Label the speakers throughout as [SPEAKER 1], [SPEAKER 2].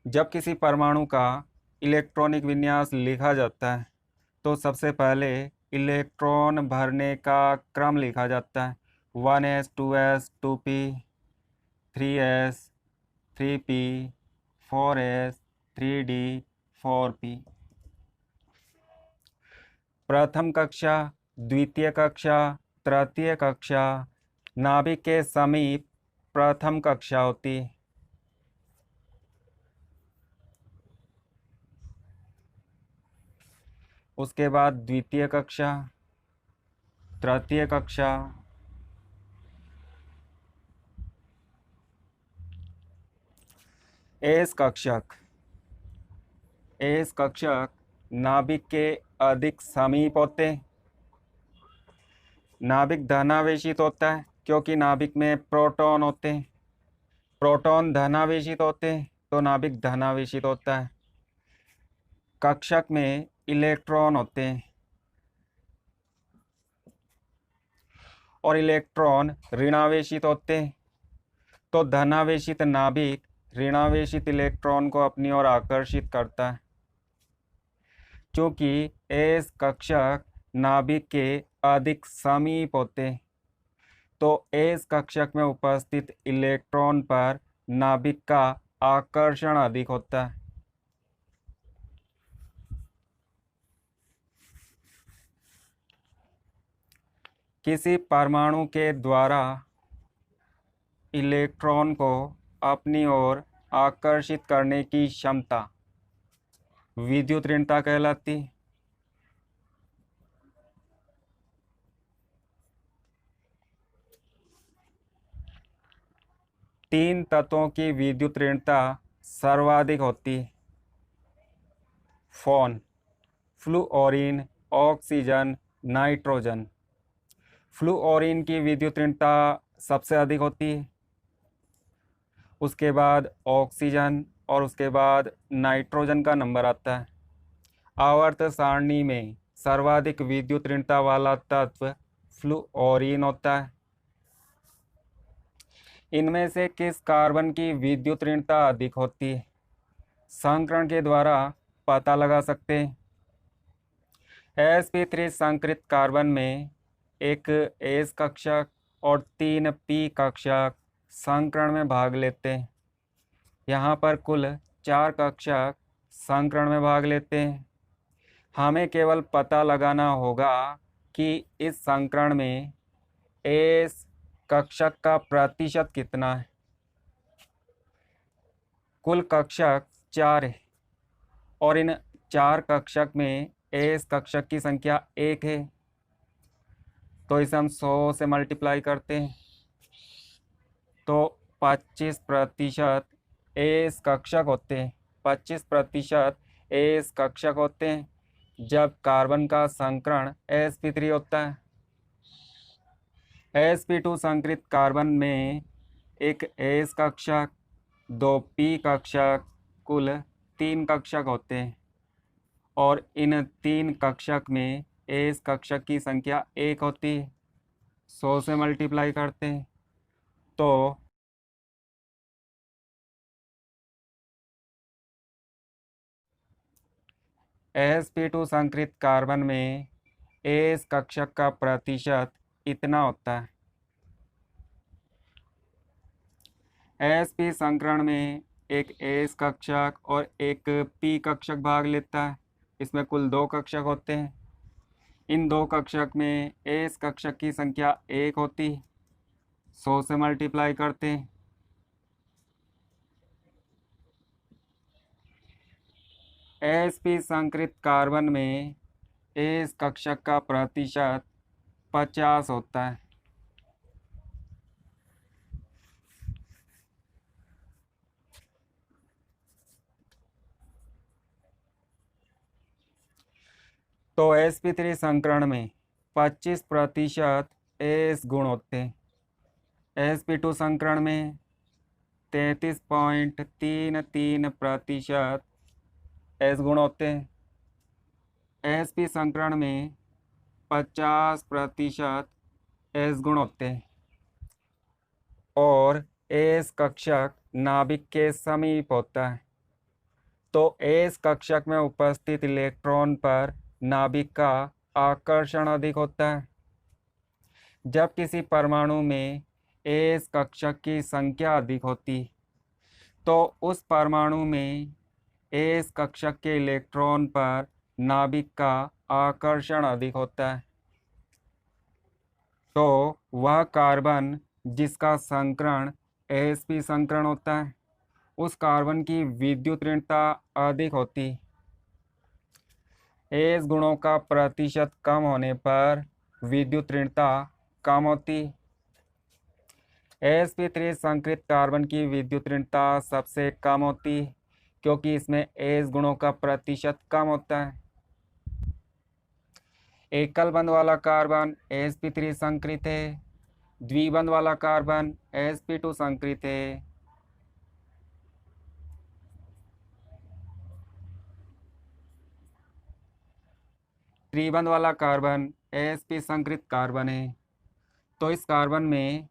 [SPEAKER 1] जब किसी परमाणु का इलेक्ट्रॉनिक विन्यास लिखा जाता है तो सबसे पहले इलेक्ट्रॉन भरने का क्रम लिखा जाता है। 1s 2s 2p 3s 3p 4s 3d 4p। प्रथम कक्षा, द्वितीय कक्षा, तृतीय कक्षा नाभिक के समीप प्रथम कक्षा होती है। उसके बाद द्वितीय कक्षा, तृतीय कक्षा, एस कक्षक। एस कक्षक नाभिक के अधिक समीप होते हैं। नाभिक धनावेशित होता है क्योंकि नाभिक में प्रोटॉन होते हैं। प्रोटॉन धनावेशित होते हैं तो नाभिक धनावेशित होता है। कक्षक में इलेक्ट्रॉन होते हैं और इलेक्ट्रॉन ऋणावेशित होते हैं तो धनावेशित नाभिक ऋणावेशित इलेक्ट्रॉन को अपनी ओर आकर्षित करता है। चूंकि एस कक्षक नाभिक के अधिक समीप होते हैं तो एस कक्षक में उपस्थित इलेक्ट्रॉन पर नाभिक का आकर्षण अधिक होता है। किसी परमाणु के द्वारा इलेक्ट्रॉन को अपनी ओर आकर्षित करने की क्षमता विद्युत ऋणता कहलाती है। तीन तत्वों की विद्युत ऋणता सर्वाधिक होती है। Phone, fluorine, oxygen, nitrogen. Fluorine की विद्युत ऋणता सबसे अधिक होती है, उसके बाद ऑक्सीजन और उसके बाद नाइट्रोजन का नंबर आता है। आवर्त सारणी में सर्वाधिक विद्युत ऋणता वाला तत्व फ्लूओरीन होता है। इनमें से किस कार्बन की विद्युत ऋणता अधिक होती है, संकरण के द्वारा पता लगा सकते हैं। sp3 संकरित कार्बन में एक एस कक्षक और 3 पी कक्षक संकरण में भाग लेते हैं। यहाँ पर कुल 4 कक्षक संकरण में भाग लेते हैं। हमें केवल पता लगाना होगा कि इस संकरण में एस कक्षक का प्रतिशत कितना है। कुल कक्षक 4 है और इन 4 कक्षक में एस कक्षक की संख्या 1 है तो इसे हम 100 से मल्टीप्लाई करते हैं तो 25% एस कक्षक होते हैं। 25% एस कक्षक होते हैं जब कार्बन का संकरण sp3 होता है। sp2 संकरित कार्बन में एक एस कक्षक, 2 पी कक्षक, कुल 3 कक्षक होते हैं और इन 3 कक्षक में एस कक्षक की संख्या 1 होती है। 100 से मल्टीप्लाई करते हैं तो sp2 संकरित कार्बन में एस कक्षक का प्रतिशत इतना होता है। sp संकरण में एक एस कक्षक और एक पी कक्षक भाग लेता है। इसमें कुल 2 कक्षक होते हैं। इन 2 कक्षक में एस कक्षक की संख्या 1 होती है। 100 से मल्टीप्लाई करते हैं sp संकरित कार्बन में एस कक्षक का प्रतिशत 50 होता है। तो sp3 संकरण में 25% एस गुण होते हैं। sp2 संकरण में 33.33% एस गुण होते हैं। sp संकरण में 50% एस गुण होते हैं और एस कक्षक नाभिक के समीप होता है। तो एस कक्षक में उपस्थित इलेक्ट्रॉन पर नाभिक का आकर्षण अधिक होता है। जब किसी परमाणु में एस कक्षक की संख्या अधिक होती तो उस परमाणु में एस कक्षक के इलेक्ट्रॉन पर नाभिक का आकर्षण अधिक होता है। तो वह कार्बन जिसका संकरण sp संकरण होता है, उस कार्बन की विद्युत ऋणता अधिक होती। एस गुणों का प्रतिशत कम होने पर विद्युत ऋणता कम होती। sp3 संकरित कार्बन की विद्युत ऋणता सबसे कम होती क्योंकि इसमें एस गुणों का प्रतिशत कम होता है। एकल बंध वाला कार्बन sp3 संकरित है, द्विबंध वाला कार्बन sp2 संकरित है। त्रिबंध वाला कार्बन sp संकरित कार्बन है। तो इस कार्बन में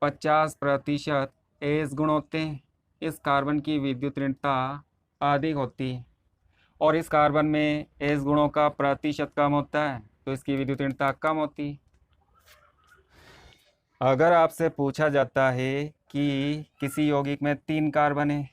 [SPEAKER 1] 50% एस गुण होते हैं। इस कार्बन की विद्युत ऋणता अधिक होती है और इस कार्बन में एस गुणों का प्रतिशत कम होता है तो इसकी विद्युत ऋणता कम होती। अगर आपसे पूछा जाता है कि किसी यौगिक में 3 कार्बन है,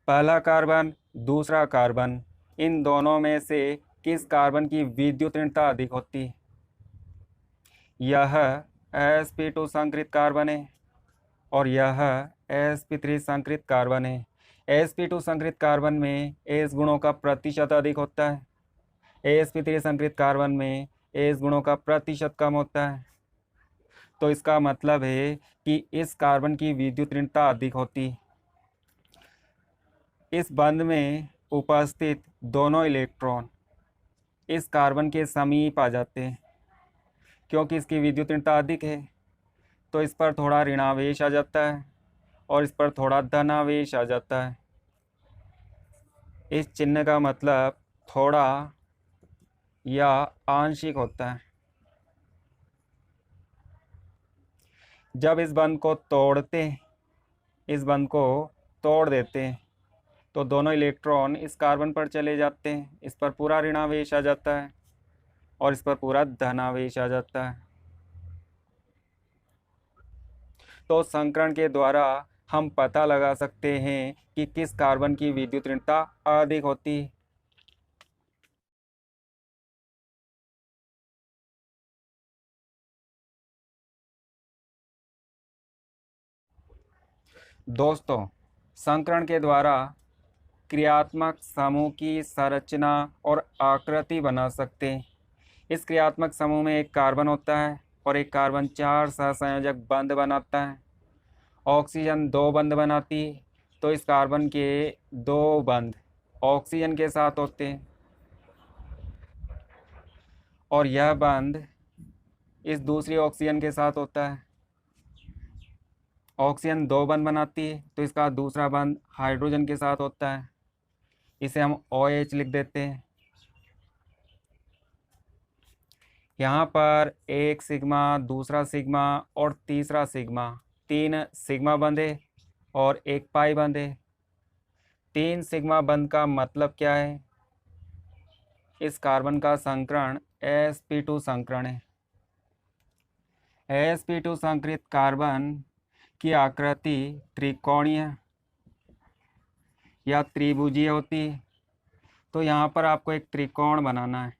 [SPEAKER 1] पहला कार्बन दूसरा कार्बन, इन दोनों में से किस कार्बन की विद्युत ऋणता अधिक होती? यह sp2 संकरित कार्बन है और यह sp3 संकरित कार्बन है। sp2 संकरित कार्बन में एस गुणों का प्रतिशत अधिक होता है, sp3 संकरित कार्बन में एस गुणों का प्रतिशत कम होता है। तो इसका मतलब है कि इस कार्बन की विद्युत ऋणता अधिक होती। इस बंध में उपस्थित दोनों इलेक्ट्रॉन इस कार्बन के समीप आ जाते हैं क्योंकि इसकी विद्युत ऋणता अधिक है। तो इस पर थोड़ा ऋणावेश आ जाता है और इस पर थोड़ा धनावेश आ जाता है। इस चिन्ह का मतलब थोड़ा या आंशिक होता है। जब इस बंध को तोड़ देते हैं तो दोनों इलेक्ट्रॉन इस कार्बन पर चले जाते हैं। इस पर पूरा ऋणावेश आ जाता है और इस पर पूरा धनावेश आ जाता है। तो संकरण के द्वारा हम पता लगा सकते हैं कि किस कार्बन की विद्युत ऋणता अधिक होती है। दोस्तों, संकरण के द्वारा क्रियात्मक समूह की संरचना और आकृति बना सकते हैं। इस क्रियात्मक समूह में एक कार्बन होता है और एक कार्बन 4 सहसंयोजक बंध बनाता है। ऑक्सीजन 2 बंध बनाती है तो इस कार्बन के 2 बंध ऑक्सीजन के साथ होते हैं और यह बंध इस दूसरी ऑक्सीजन के साथ होता है। ऑक्सीजन 2 बंध बनाती है तो इसका दूसरा बंध हाइड्रोजन के साथ होता है। इसे हम OH लिख देते हैं। यहाँ पर एक सिग्मा, दूसरा सिग्मा और तीसरा सिग्मा, 3 सिग्मा बंधे और एक पाई बंधे। 3 सिग्मा बंध का मतलब क्या है? इस कार्बन का संकरण sp2 संकरण है। sp2 संकरित कार्बन की आकृति त्रिकोणीय या त्रिभुजीय होती है। तो यहाँ पर आपको एक त्रिकोण बनाना है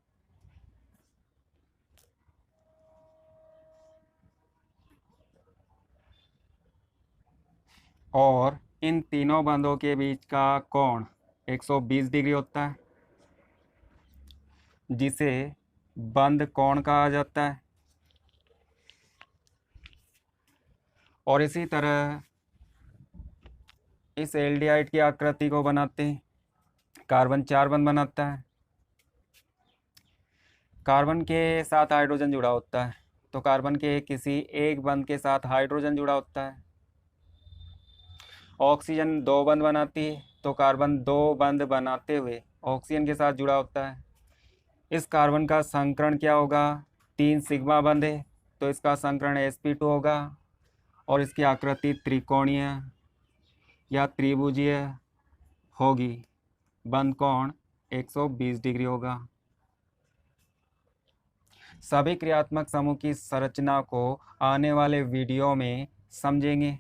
[SPEAKER 1] और इन तीनों बंधों के बीच का कोण 120 डिग्री होता है जिसे बंध कोण कहा जाता है। और इसी तरह इस एल्डिहाइड की आकृति को बनाते हैं। कार्बन 4 बंध बनाता है। कार्बन के साथ हाइड्रोजन जुड़ा होता है तो कार्बन के किसी एक बंध के साथ हाइड्रोजन जुड़ा होता है। ऑक्सीजन 2 बंध बनाती है तो कार्बन 2 बंध बनाते हुए ऑक्सीजन के साथ जुड़ा होता है। इस कार्बन का संकरण क्या होगा? 3 सिग्मा बंध है तो इसका संकरण sp2 होगा और इसकी आकृति त्रिकोणीय या त्रिभुजीय होगी। बंद कोण 120 डिग्री होगा। सभी क्रियात्मक समूह की संरचना को आने वाले वीडियो में समझेंगे।